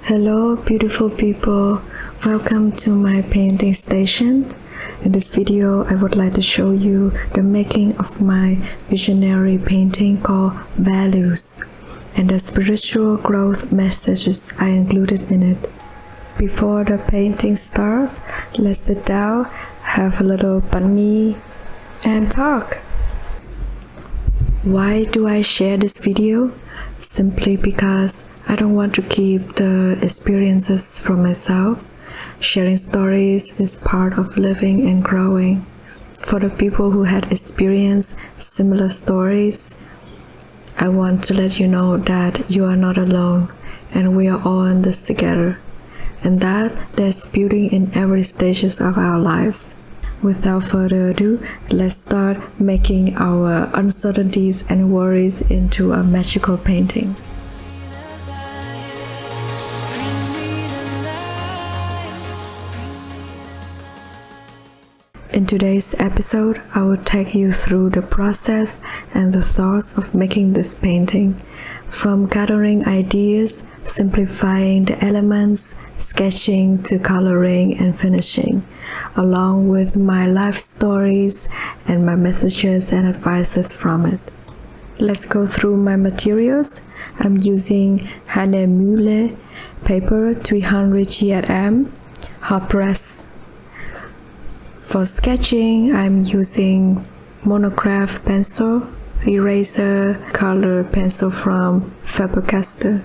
Hello beautiful people, welcome to my painting station. In this video I would like to show you the making of my visionary painting called Values and the spiritual growth messages I included in it. Before the painting starts, let's sit down, have a little banh mi and talk. Why do I share this video? Simply because I don't want to keep the experiences from myself. Sharing stories is part of living and growing. For the people who had experienced similar stories, I want to let you know that you are not alone and we are all in this together, and that there's beauty in every stages of our lives. Without further ado, let's start making our uncertainties and worries into a magical painting. In today's episode, I will take you through the process and the thoughts of making this painting, from gathering ideas, simplifying the elements, sketching to coloring and finishing, along with my life stories and my messages and advices from it. Let's go through my materials. I'm using Hanemule paper 300 GRM, hot press. For sketching, I'm using monograph pencil, eraser, color pencil from Faber-Castell.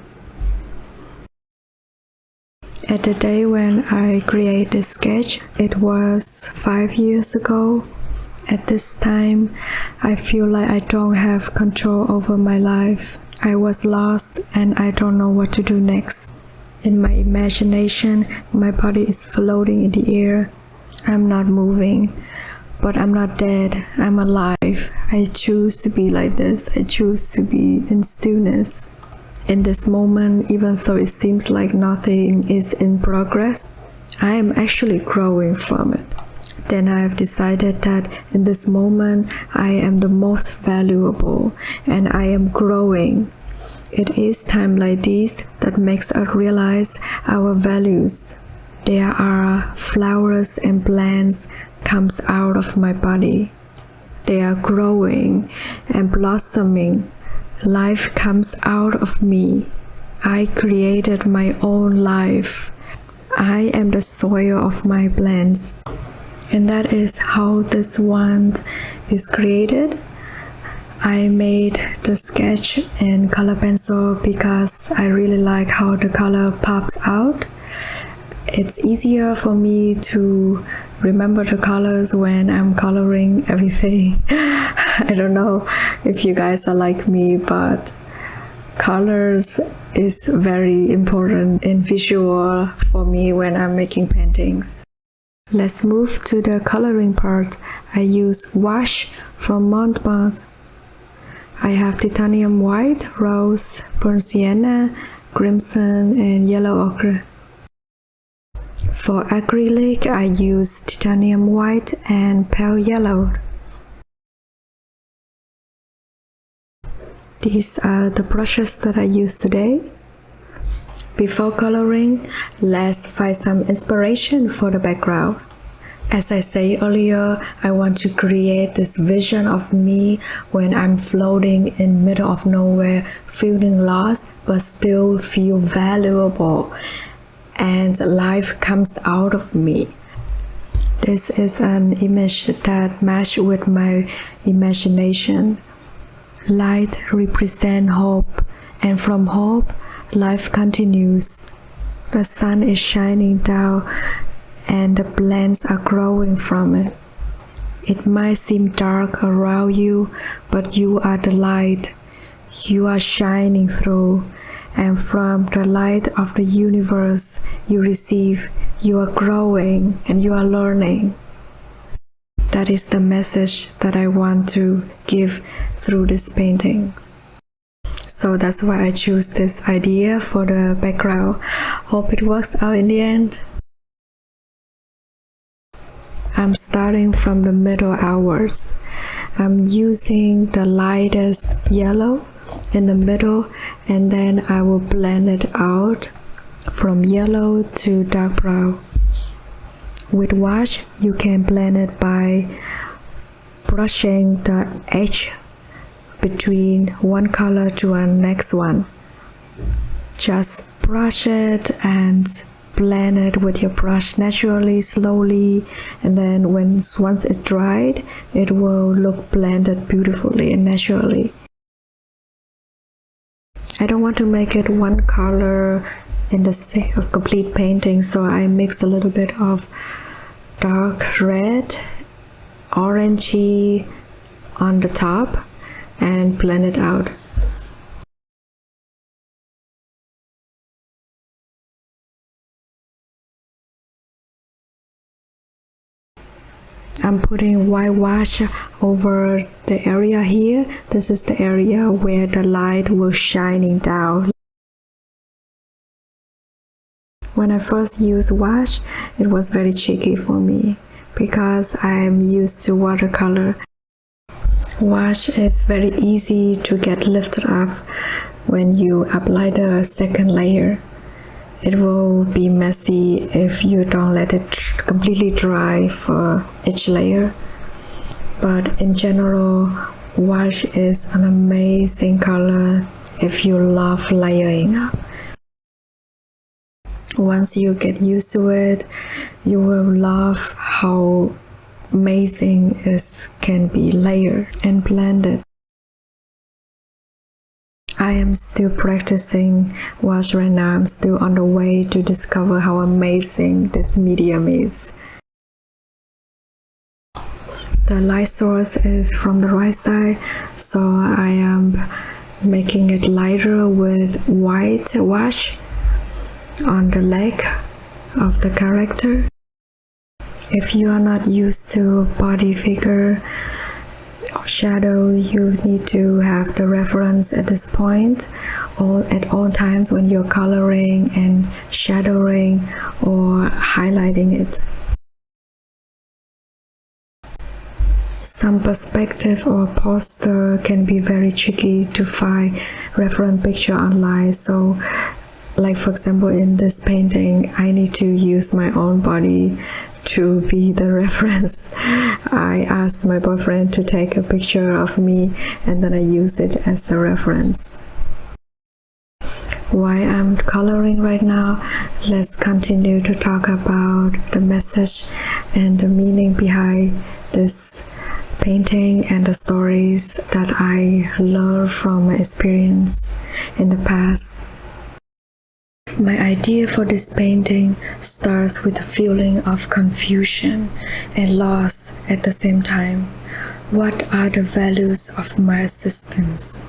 At the day when I created this sketch, it was 5 years ago. At this time, I feel like I don't have control over my life. I was lost and I don't know what to do next. In my imagination, my body is floating in the air. I'm not moving, but I'm not dead. I'm alive. I choose to be like this. I choose to be in stillness. In this moment, even though it seems like nothing is in progress, I am actually growing from it. Then I have decided that in this moment, I am the most valuable and I am growing. It is time like this that makes us realize our values. There are flowers and plants comes out of my body. They are growing and blossoming. Life comes out of me. I created my own life. I am the soil of my plants. And that is how this one is created. I made the sketch in color pencil because I really like how the color pops out. It's easier for me to remember the colors when I'm coloring everything. I don't know if you guys are like me, but colors is very important in visual for me when I'm making paintings. Let's move to the coloring part. I use gouache from Montmartre. I have titanium white, rose, burnt sienna, crimson, and yellow ochre. For acrylic, I use titanium white and pale yellow. These are the brushes that I use today. Before coloring, let's find some inspiration for the background. As I said earlier, I want to create this vision of me when I'm floating in middle of nowhere, feeling lost but still feel valuable. And life comes out of me. This is an image that matches with my imagination. Light represents hope, and from hope, life continues. The sun is shining down, and the plants are growing from it. It might seem dark around you, but you are the light. You are shining through. And from the light of the universe you receive, you are growing and you are learning. That is the message that I want to give through this painting. So that's why I choose this idea for the background. Hope it works out in the end. I'm starting from the middle hours. I'm using the lightest yellow in the middle, and then I will blend it out from yellow to dark brown. With wash, you can blend it by brushing the edge between one color to the next one. Just brush it and blend it with your brush naturally, slowly, and then once it's dried, it will look blended beautifully and naturally. I don't want to make it one color in the complete painting, so I mix a little bit of dark red, orangey on the top and blend it out. I'm putting white wash over the area here. This is the area where the light will shining down. When I first used wash, it was very tricky for me because I'm used to watercolor. Wash is very easy to get lifted off when you apply the second layer. It will be messy if you don't let it completely dry for each layer. But in general, wash is an amazing color if you love layering up. Once you get used to it, you will love how amazing it can be layered and blended. I am still practicing wash right now. I'm still on the way to discover how amazing this medium is. The light source is from the right side, so I am making it lighter with white wash on the leg of the character. If you are not used to body figure shadow, you need to have the reference at this point at all times when you're coloring and shadowing or highlighting it. Some perspective or poster can be very tricky to find reference picture online, so like for example in this painting, I need to use my own body to be the reference. I asked my boyfriend to take a picture of me and then I use it as a reference. While I'm coloring right now, let's continue to talk about the message and the meaning behind this painting and the stories that I learned from my experience in the past. My idea for this painting starts with a feeling of confusion and loss at the same time. What are the values of my existence?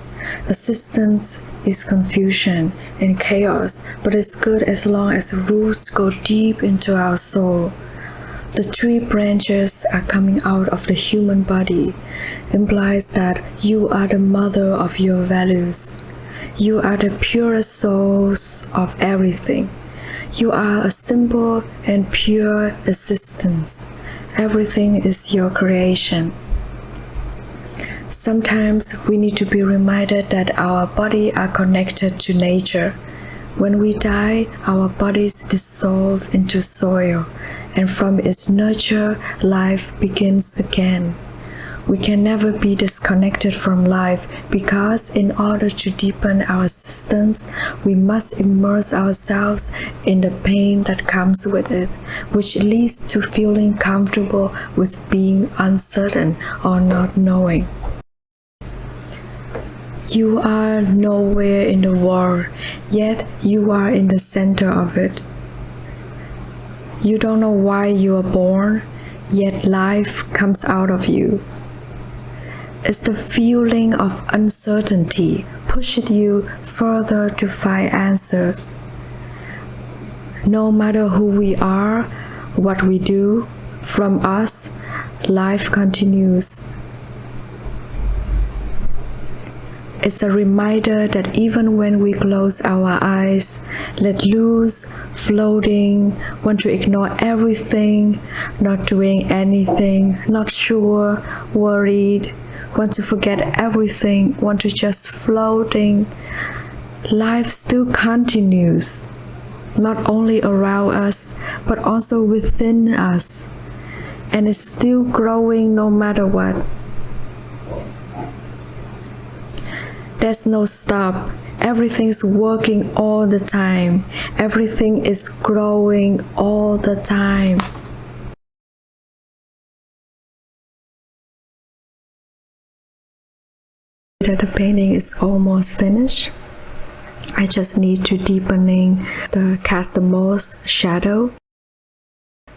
Existence is confusion and chaos, but it's good as long as the roots go deep into our soul. The three branches are coming out of the human body, implies that you are the mother of your values. You are the purest source of everything. You are a simple and pure existence. Everything is your creation. Sometimes we need to be reminded that our bodies are connected to nature. When we die, our bodies dissolve into soil, and from its nurture, life begins again. We can never be disconnected from life because in order to deepen our existence, we must immerse ourselves in the pain that comes with it, which leads to feeling comfortable with being uncertain or not knowing. You are nowhere in the world, yet you are in the center of it. You don't know why you are born, yet life comes out of you. It's the feeling of uncertainty pushes you further to find answers. No matter who we are, what we do, from us, life continues. It's a reminder that even when we close our eyes, let loose, floating, want to ignore everything, not doing anything, not sure, worried, want to forget everything, want to just floating, life still continues. not only around us, but also within us. And it's still growing no matter what. There's no stop. Everything's working all the time. Everything is growing all the time. The painting is almost finished. I just need to deepening cast the most shadow.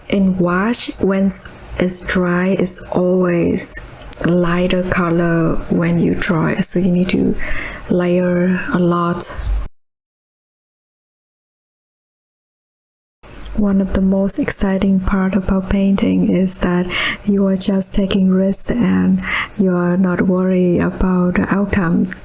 In gouache, when it's dry, it's always lighter color when you draw it, so you need to layer a lot. One of the most exciting part about painting is that you are just taking risks and you are not worried about the outcomes.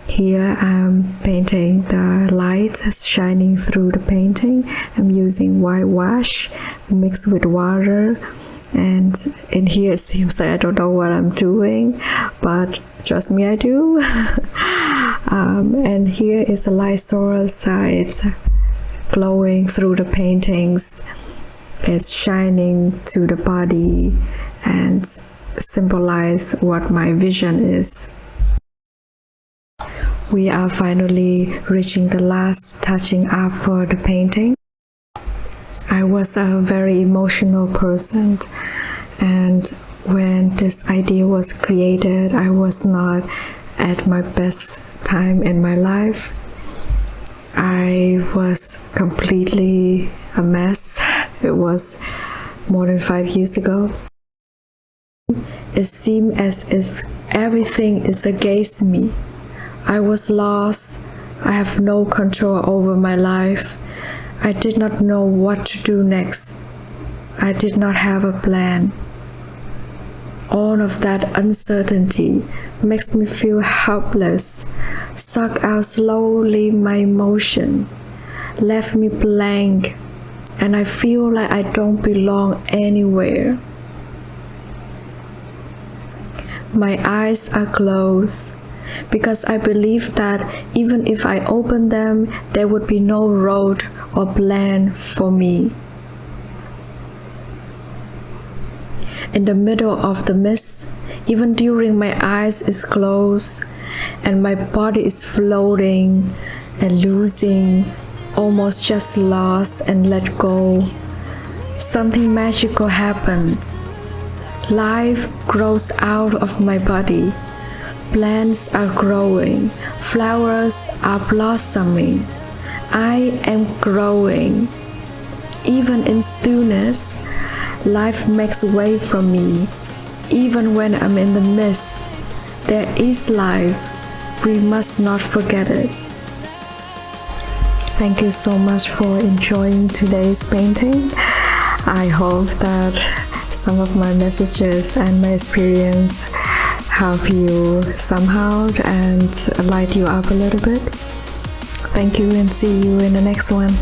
Here I'm painting the light shining through the painting. I'm using white gouache mixed with water, and in here it seems like I don't know what I'm doing, but trust me, I do. And here is a light source. It's glowing through the paintings. It's shining to the body and symbolize what my vision is. We are finally reaching the last touching up for the painting. I was a very emotional person, and when this idea was created, I was not at my best time in my life. I was completely a mess. It was more than 5 years ago. It seemed as if everything is against me. I was lost. I have no control over my life. I did not know what to do next. I did not have a plan. All of that uncertainty makes me feel helpless, sucked out slowly my emotion, left me blank, and I feel like I don't belong anywhere. My eyes are closed because I believe that even if I open them, there would be no road or plan for me. In the middle of the mist, even during my eyes is closed and my body is floating and losing, almost just lost and let go, something magical happened. Life grows out of my body. Plants are growing, flowers are blossoming. I am growing. Even in stillness, life makes way for me. Even when I'm in the mist, there is life. We must not forget it. Thank you so much for enjoying today's painting. I hope that some of my messages and my experience help you somehow and light you up a little bit. Thank you and see you in the next one.